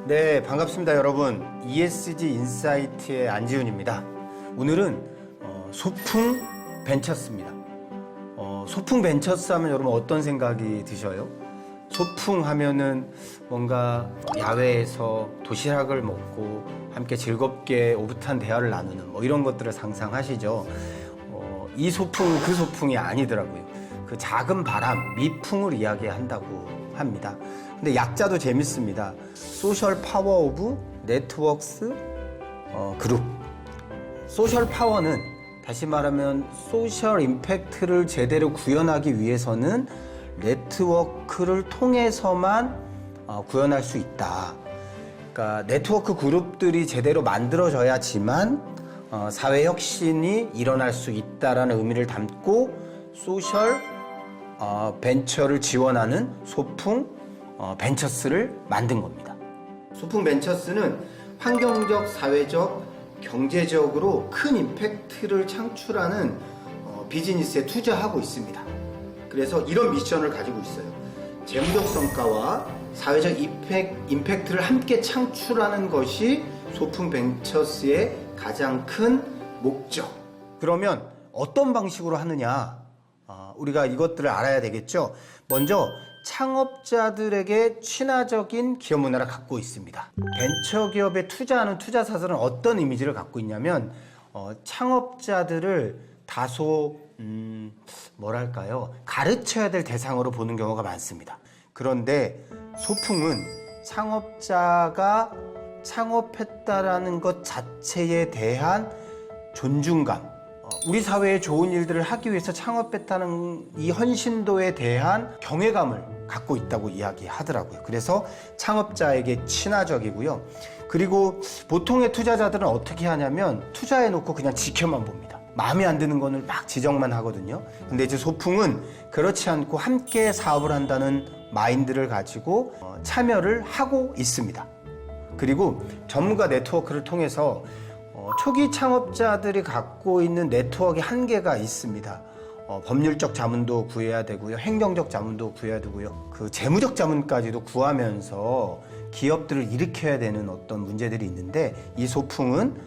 네, 반갑습니다, 여러분. ESG 인사이트의 안지훈입니다. 오늘은 소풍 벤처스입니다. 소풍 벤처스 하면 여러분 어떤 생각이 드셔요? 소풍 하면은 뭔가 야외에서 도시락을 먹고 함께 즐겁게 오붓한 대화를 나누는 뭐 이런 것들을 상상하시죠? 이 소풍은 그 소풍이 아니더라고요. 그 작은 바람, 미풍을 이야기한다고 합니다. 근데 약자도 재밌습니다. 소셜 파워 오브 네트워크스 그룹. 소셜 파워는 다시 말하면 소셜 임팩트를 제대로 구현하기 위해서는 네트워크를 통해서만 구현할 수 있다. 그러니까 네트워크 그룹들이 제대로 만들어져야지만 사회 혁신이 일어날 수 있다라는 의미를 담고 소셜 벤처를 지원하는 소풍 벤처스를 만든 겁니다. 소풍 벤처스는 환경적, 사회적, 경제적으로 큰 임팩트를 창출하는 비즈니스에 투자하고 있습니다. 그래서 이런 미션을 가지고 있어요. 재무적 성과와 사회적 임팩트를 함께 창출하는 것이 소풍 벤처스의 가장 큰 목적. 그러면 어떤 방식으로 하느냐? 우리가 이것들을 알아야 되겠죠. 먼저 창업자들에게 친화적인 기업 문화를 갖고 있습니다. 벤처기업에 투자하는 투자사들은 어떤 이미지를 갖고 있냐면 창업자들을 다소 뭐랄까요, 가르쳐야 될 대상으로 보는 경우가 많습니다. 그런데 소풍은 창업자가 창업했다라는 것 자체에 대한 존중감, 우리 사회에 좋은 일들을 하기 위해서 창업했다는 이 헌신도에 대한 경외감을 갖고 있다고 이야기하더라고요. 그래서 창업자에게 친화적이고요. 그리고 보통의 투자자들은 어떻게 하냐면 투자해놓고 그냥 지켜만 봅니다. 마음에 안 드는 거는 막 지적만 하거든요. 근데 이제 소풍은 그렇지 않고 함께 사업을 한다는 마인드를 가지고 참여를 하고 있습니다. 그리고 전문가 네트워크를 통해서 초기 창업자들이 갖고 있는 네트워크의 한계가 있습니다. 법률적 자문도 구해야 되고요. 행정적 자문도 구해야 되고요. 그 재무적 자문까지도 구하면서 기업들을 일으켜야 되는 어떤 문제들이 있는데 이 소풍은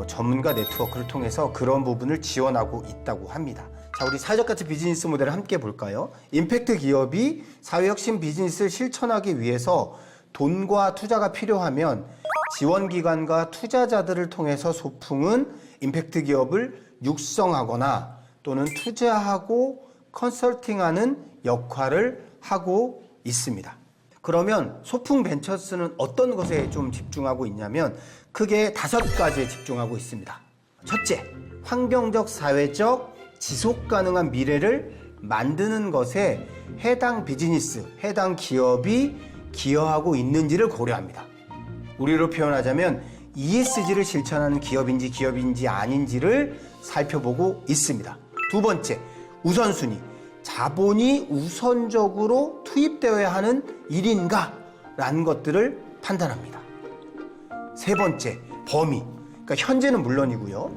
전문가 네트워크를 통해서 그런 부분을 지원하고 있다고 합니다. 자, 우리 사회적 가치 비즈니스 모델을 함께 볼까요? 임팩트 기업이 사회혁신 비즈니스를 실천하기 위해서 돈과 투자가 필요하면 지원기관과 투자자들을 통해서 소풍은 임팩트 기업을 육성하거나 또는 투자하고 컨설팅하는 역할을 하고 있습니다. 그러면 소풍 벤처스는 어떤 것에 좀 집중하고 있냐면 크게 5가지에 집중하고 있습니다. 첫째, 환경적, 사회적, 지속가능한 미래를 만드는 것에 해당 비즈니스, 해당 기업이 기여하고 있는지를 고려합니다. 우리로 표현하자면 ESG를 실천하는 기업인지 아닌지를 살펴보고 있습니다. 두 번째, 우선순위. 자본이 우선적으로 투입되어야 하는 일인가? 라는 것들을 판단합니다. 세 번째, 범위. 그러니까 현재는 물론이고요.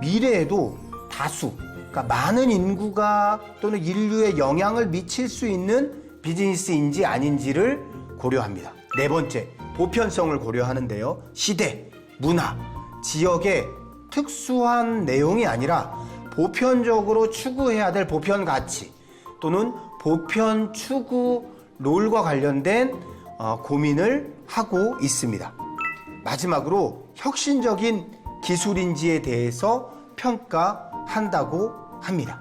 미래에도 다수, 그러니까 많은 인구가 또는 인류에 영향을 미칠 수 있는 비즈니스인지 아닌지를 고려합니다. 네 번째, 보편성을 고려하는데요. 시대, 문화, 지역의 특수한 내용이 아니라 보편적으로 추구해야 될 보편 가치 또는 보편 추구 롤과 관련된 고민을 하고 있습니다. 마지막으로 혁신적인 기술인지에 대해서 평가한다고 합니다.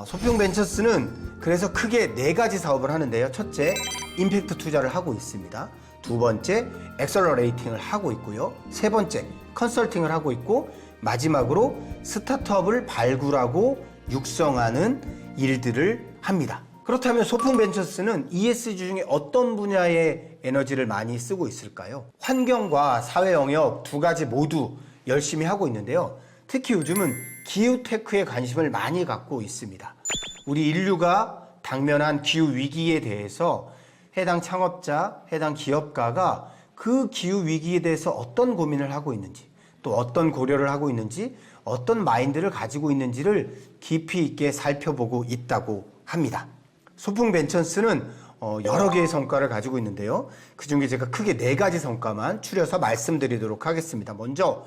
소풍 벤처스는 그래서 크게 4가지 사업을 하는데요. 첫째, 임팩트 투자를 하고 있습니다. 두 번째, 엑셀러레이팅을 하고 있고요. 세 번째, 컨설팅을 하고 있고 마지막으로 스타트업을 발굴하고 육성하는 일들을 합니다. 그렇다면 소풍 벤처스는 ESG 중에 어떤 분야에 에너지를 많이 쓰고 있을까요? 환경과 사회 영역 2가지 모두 열심히 하고 있는데요. 특히 요즘은 기후테크에 관심을 많이 갖고 있습니다. 우리 인류가 당면한 기후위기에 대해서 해당 창업자, 해당 기업가가 그 기후위기에 대해서 어떤 고민을 하고 있는지, 또 어떤 고려를 하고 있는지, 어떤 마인드를 가지고 있는지를 깊이 있게 살펴보고 있다고 합니다. 소풍 벤처스는 여러 개의 성과를 가지고 있는데요. 그중에 제가 크게 4가지 성과만 추려서 말씀드리도록 하겠습니다. 먼저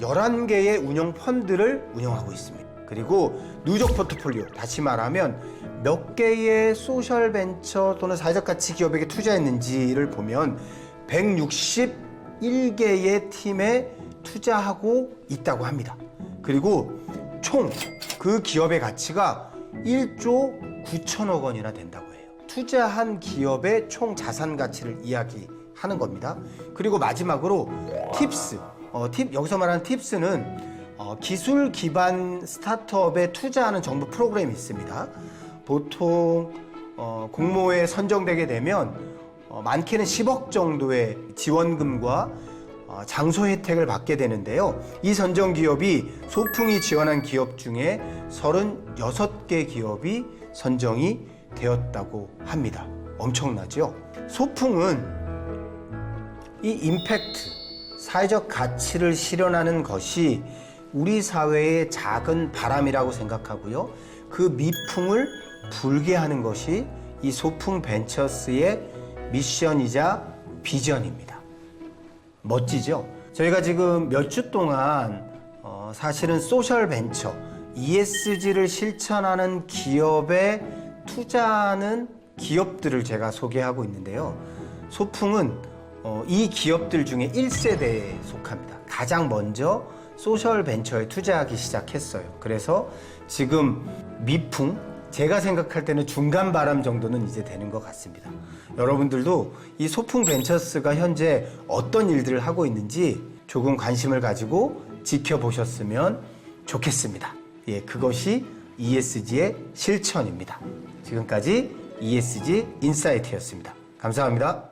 11개의 운영 펀드를 운영하고 있습니다. 그리고 누적 포트폴리오, 다시 말하면 몇 개의 소셜 벤처 또는 사회적 가치 기업에게 투자했는지를 보면 161개의 팀에 투자하고 있다고 합니다. 그리고 총 그 기업의 가치가 1조 9천억 원이나 된다고 해요. 투자한 기업의 총 자산 가치를 이야기하는 겁니다. 그리고 마지막으로 팁스, 여기서 말하는 팁스는 기술 기반 스타트업에 투자하는 정부 프로그램이 있습니다. 보통 공모에 선정되게 되면 많게는 10억 정도의 지원금과 장소 혜택을 받게 되는데요. 이 선정 기업이 소풍이 지원한 기업 중에 36개 기업이 선정이 되었다고 합니다. 엄청나죠? 소풍은 이 임팩트, 사회적 가치를 실현하는 것이 우리 사회의 작은 바람이라고 생각하고요. 그 미풍을 불게 하는 것이 이 소풍 벤처스의 미션이자 비전입니다. 멋지죠? 저희가 지금 몇 주 동안 사실은 소셜 벤처, ESG를 실천하는 기업에 투자하는 기업들을 제가 소개하고 있는데요. 소풍은 이 기업들 중에 1세대에 속합니다. 가장 먼저 소셜 벤처에 투자하기 시작했어요. 그래서 지금 미풍, 제가 생각할 때는 중간 바람 정도는 이제 되는 것 같습니다. 여러분들도 이 소풍 벤처스가 현재 어떤 일들을 하고 있는지 조금 관심을 가지고 지켜보셨으면 좋겠습니다. 예, 그것이 ESG의 실천입니다. 지금까지 ESG 인사이트였습니다. 감사합니다.